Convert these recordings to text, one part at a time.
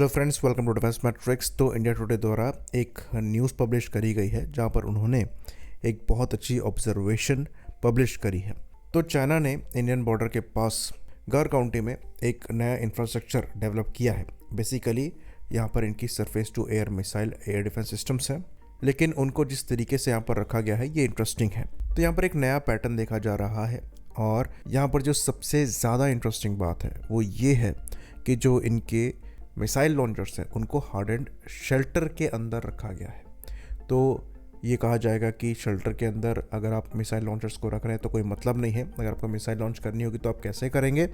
Hello friends, welcome to defence matrix. तो India Today द्वारा एक न्यूज़ पब्लिश करी गई है जहां पर उन्होंने एक बहुत अच्छी ऑब्जर्वेशन पब्लिश करी है। तो चाइना ने इंडियन बॉर्डर के पास गर काउंटी में एक नया इंफ्रास्ट्रक्चर डेवलप किया है। बेसिकली यहाँ पर इनकी surface to air missile air defence systems हैं, लेकिन उनको जिस तरीके से यहाँ पर रखा गया है ये इंटरेस्टिंग है। तो यहाँ पर एक नया पैटर्न देखा जा रहा है और यहाँ पर जो सबसे ज़्यादा इंटरेस्टिंग बात है वो ये है कि जो इनके मिसाइल लॉन्चर्स हैं उनको हार्डेंड शेल्टर के अंदर रखा गया है। तो ये कहा जाएगा कि शेल्टर के अंदर अगर आप मिसाइल लॉन्चर्स को रख रहे हैं तो कोई मतलब नहीं है। अगर आपको मिसाइल लॉन्च करनी होगी तो आप कैसे करेंगे।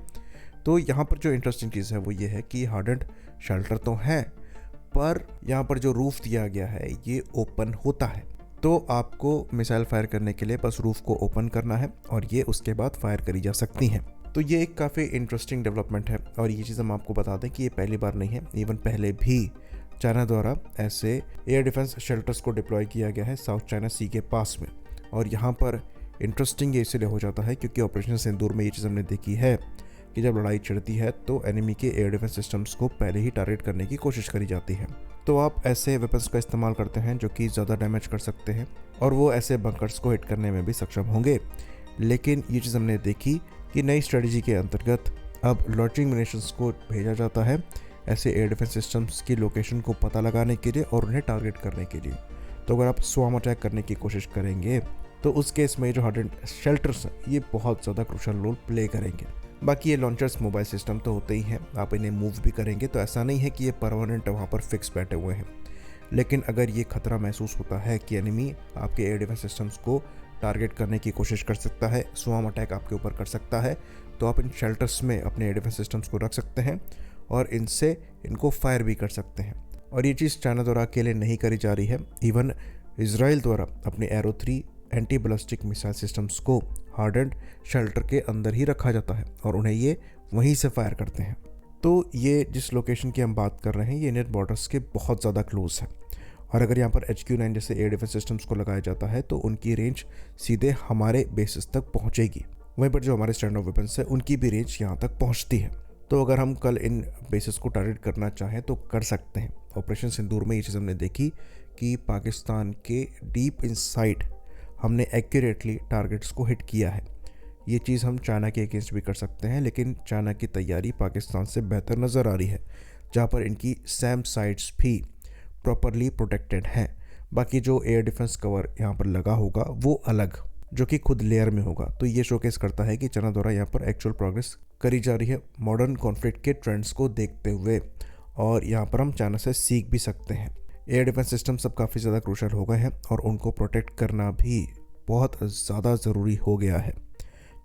तो यहाँ पर जो इंटरेस्टिंग चीज़ है वो ये है कि हार्डेंड शेल्टर तो है, पर यहाँ पर जो रूफ दिया गया है ये ओपन होता है। तो आपको मिसाइल फायर करने के लिए बस रूफ को ओपन करना है और ये उसके बाद फायर करी जा सकती हैं। तो ये एक काफ़ी इंटरेस्टिंग डेवलपमेंट है और ये चीज़ हम आपको बता दें कि ये पहली बार नहीं है। इवन पहले भी चाइना द्वारा ऐसे एयर डिफेंस शेल्टर्स को डिप्लॉय किया गया है साउथ चाइना सी के पास में। और यहाँ पर इंटरेस्टिंग ये इसलिए हो जाता है क्योंकि ऑपरेशन सिंदूर में ये चीज़ हमने देखी है कि जब लड़ाई छिड़ती है तो एनिमी के एयर डिफेंस सिस्टम्स को पहले ही टारगेट करने की कोशिश करी जाती है। तो आप ऐसे वेपन्स का इस्तेमाल करते हैं जो कि ज़्यादा डैमेज कर सकते हैं और वो ऐसे बंकर्स को हिट करने में भी सक्षम होंगे। लेकिन ये चीज़ हमने देखी कि नई स्ट्रेटजी के अंतर्गत अब लॉन्चिंग मिशंस को भेजा जाता है ऐसे एयर डिफेंस सिस्टम्स की लोकेशन को पता लगाने के लिए और उन्हें टारगेट करने के लिए। तो अगर आप स्वाम अटैक करने की कोशिश करेंगे तो उस केस में जो हार्डेंड शेल्टर्स हैं ये बहुत ज़्यादा क्रूशल रोल प्ले करेंगे। बाकी ये लॉन्चर्स मोबाइल सिस्टम तो होते ही हैं, आप इन्हें मूव भी करेंगे तो ऐसा नहीं है कि ये परमानेंट वहाँ पर फिक्स बैठे हुए हैं। लेकिन अगर ये खतरा महसूस होता है कि एनिमी आपके एयर डिफेंस सिस्टम्स को टारगेट करने की कोशिश कर सकता है, स्वाम अटैक आपके ऊपर कर सकता है, तो आप इन शेल्टर्स में अपने एयर डिफेंस सिस्टम्स को रख सकते हैं और इनसे इनको फायर भी कर सकते हैं। और ये चीज़ चाइना द्वारा अकेले नहीं करी जा रही है। इवन इजराइल द्वारा अपने arrow 3 anti ballistic missile systems को हार्डेंड शेल्टर के अंदर ही रखा जाता है और उन्हें ये वहीं से फायर करते हैं। तो ये जिस लोकेशन की हम बात कर रहे हैं ये इंडियन बॉर्डर्स के बहुत ज़्यादा क्लोज है और अगर यहाँ पर HQ-9 जैसे एयर डिफेंस सिस्टम्स को लगाया जाता है तो उनकी रेंज सीधे हमारे बेसिस तक पहुँचेगी। वहीं पर जो हमारे स्टैंड ऑफ वेपन्स है उनकी भी रेंज यहाँ तक पहुँचती है। तो अगर हम कल इन बेसिस को टारगेट करना चाहें तो कर सकते हैं। ऑपरेशन सिंदूर में ये चीज़ हमने देखी कि पाकिस्तान के डीप इनसाइड हमने एक्यूरेटली टारगेट्स को हिट किया है। ये चीज़ हम चाइना के अगेंस्ट भी कर सकते हैं, लेकिन चाइना की तैयारी पाकिस्तान से बेहतर नज़र आ रही है जहाँ पर इनकी सैम साइट्स भी प्रॉपरली प्रोटेक्टेड हैं। बाकी जो एयर डिफेंस कवर यहाँ पर लगा होगा वो अलग, जो कि खुद लेयर में होगा। तो ये शोकेस करता है कि चाइना द्वारा यहाँ पर एक्चुअल प्रोग्रेस करी जा रही है मॉडर्न कॉन्फ्लिक्ट के ट्रेंड्स को देखते हुए, और यहाँ पर हम चाइना से सीख भी सकते हैं। एयर डिफेंस सिस्टम सब काफ़ी ज़्यादा क्रूशल हो गए हैं और उनको प्रोटेक्ट करना भी बहुत ज़्यादा ज़रूरी हो गया है,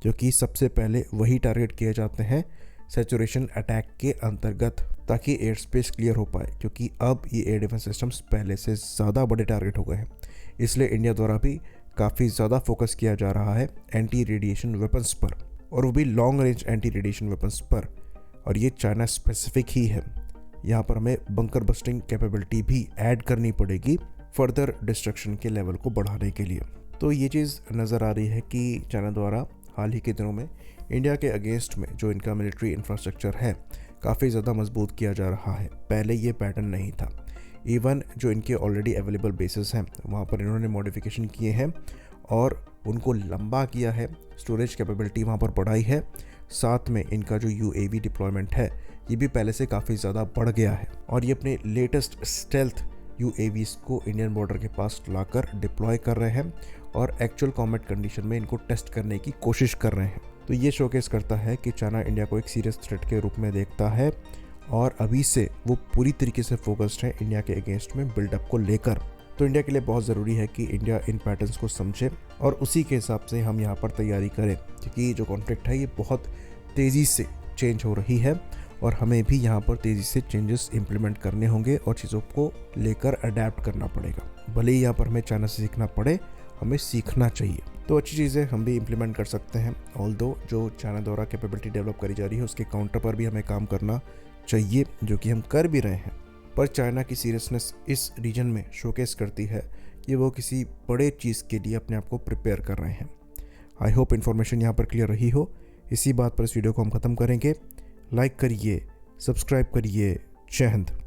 क्योंकि सबसे पहले वही टारगेट किए जाते हैं सैचुरेशन अटैक के अंतर्गत, ताकि एयर स्पेस क्लियर हो पाए। क्योंकि अब ये एयर डिफेंस सिस्टम्स पहले से ज़्यादा बड़े टारगेट हो गए हैं, इसलिए इंडिया द्वारा भी काफ़ी ज़्यादा फोकस किया जा रहा है एंटी रेडिएशन वेपन्स पर, और वो भी long range anti radiation weapons पर। और ये चाइना स्पेसिफिक ही है। यहाँ पर हमें बंकर बस्टिंग कैपेबिलिटी भी ऐड करनी पड़ेगी फर्दर डिस्ट्रक्शन के लेवल को बढ़ाने के लिए। तो ये चीज़ नज़र आ रही है कि चाइना द्वारा हाल ही के दिनों में इंडिया के अगेंस्ट में जो इनका मिलिट्री इंफ्रास्ट्रक्चर है काफ़ी ज़्यादा मजबूत किया जा रहा है। पहले ये पैटर्न नहीं था। इवन जो इनके ऑलरेडी अवेलेबल बेसिस हैं वहाँ पर इन्होंने मॉडिफिकेशन किए हैं और उनको लंबा किया है, स्टोरेज कैपेबिलिटी वहाँ पर बढ़ाई है। साथ में इनका जो UAV डिप्लॉयमेंट है ये भी पहले से काफ़ी ज़्यादा बढ़ गया है और ये अपने लेटेस्ट स्टेल्थ UAVs को इंडियन बॉर्डर के पास लाकर डिप्लॉय कर रहे हैं और एक्चुअल कॉम्बैट कंडीशन में इनको टेस्ट करने की कोशिश कर रहे हैं। तो ये शोकेस करता है कि चाइना इंडिया को एक सीरियस थ्रेट के रूप में देखता है और अभी से वो पूरी तरीके से फोकस्ड है इंडिया के अगेंस्ट में बिल्डअप को लेकर। तो इंडिया के लिए बहुत ज़रूरी है कि इंडिया इन पैटर्न्स को समझे और उसी के हिसाब से हम यहाँ पर तैयारी करें, क्योंकि जो कॉन्फ्लिक्ट है ये बहुत तेज़ी से चेंज हो रही है और हमें भी यहाँ पर तेज़ी से चेंजेस इंप्लीमेंट करने होंगे और चीज़ों को लेकर अडेप्ट करना पड़ेगा। भले ही यहाँ पर हमें चाइना से सीखना पड़े, हमें सीखना चाहिए। तो अच्छी चीज़ें हम भी इम्प्लीमेंट कर सकते हैं। ऑल्दो जो चाइना द्वारा कैपेबिलिटी डेवलप करी जा रही है उसके काउंटर पर भी हमें काम करना चाहिए, जो कि हम कर भी रहे हैं। पर चाइना की सीरियसनेस इस रीजन में शोकेस करती है कि वो किसी बड़े चीज़ के लिए अपने आप को प्रिपेयर कर रहे हैं। आई होप इन्फॉर्मेशन यहाँ पर क्लियर रही हो। इसी बात पर इस वीडियो को हम ख़त्म करेंगे। लाइक करिए, सब्सक्राइब करिए। जय हिंद।